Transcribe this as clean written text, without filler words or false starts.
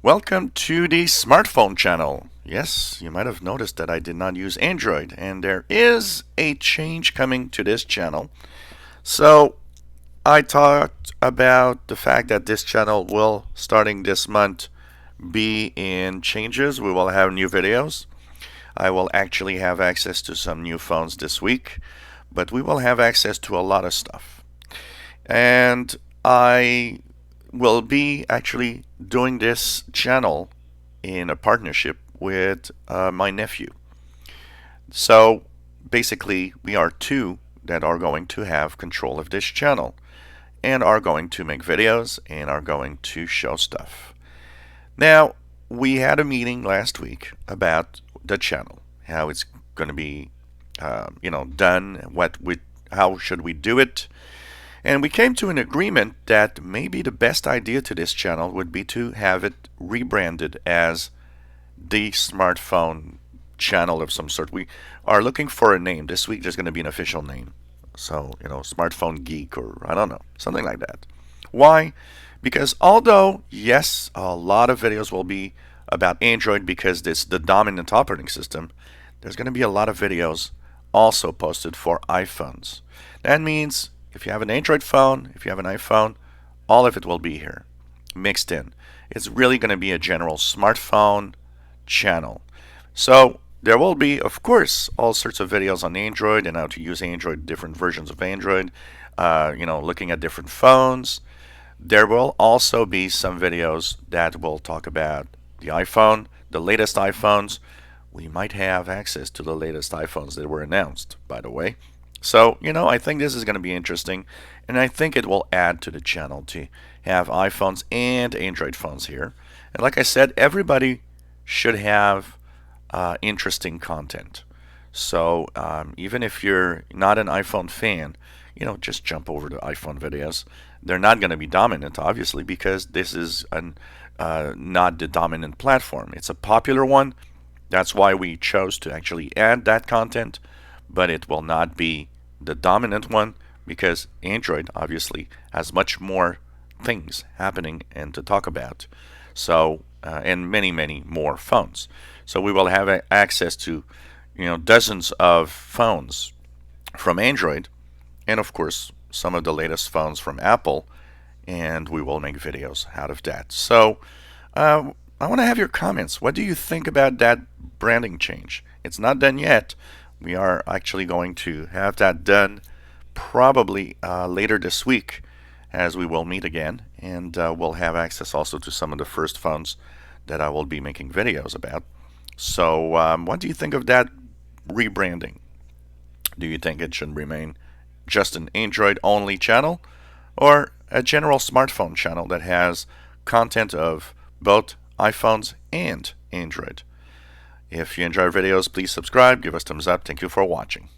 Welcome to the smartphone channel. Yes, you might have noticed that I did not use Android, and there is a change coming to this channel. So I talked about the fact that this channel will, starting this month, be in changes. We will have new videos. I will actually have access to some new phones this week, but we will have access to a lot of stuff. And I will be actually doing this channel in a partnership with my nephew. So basically, we are two that are going to have control of this channel and are going to make videos and are going to show stuff. Now, we had a meeting last week about the channel, how it's going to be, done, how should we do it. And we came to an agreement that maybe the best idea to this channel would be to have it rebranded as the smartphone channel of some sort. We are looking for a name. This week there's going to be an official name. So, Smartphone Geek, or I don't know, something like that. Why? Because although, yes, a lot of videos will be about Android because it's the dominant operating system, there's going to be a lot of videos also posted for iPhones. That means if you have an Android phone, if you have an iPhone, all of it will be here, mixed in. It's really going to be a general smartphone channel. So there will be, of course, all sorts of videos on Android and how to use Android, different versions of Android, looking at different phones. There will also be some videos that will talk about the iPhone, the latest iPhones. We might have access to the latest iPhones that were announced, by the way. So, I think this is going to be interesting, and I think it will add to the channel to have iPhones and Android phones here. And like I said, everybody should have interesting content. So even if you're not an iPhone fan, just jump over to iPhone videos. They're not going to be dominant, obviously, because this is not the dominant platform. It's a popular one. That's why we chose to actually add that content, but it will not be the dominant one because Android obviously has much more things happening and to talk about. So and many more phones. So we will have access to dozens of phones from Android, and of course some of the latest phones from Apple, and we will make videos out of that. So I want to have your comments. What do you think about that branding change? It's not done yet. We are actually going to have that done probably later this week as we will meet again, and we'll have access also to some of the first phones that I will be making videos about. So what do you think of that rebranding? Do you think it should remain just an Android only channel or a general smartphone channel that has content of both iPhones and Android? If you enjoy our videos, please subscribe, give us thumbs up. Thank you for watching.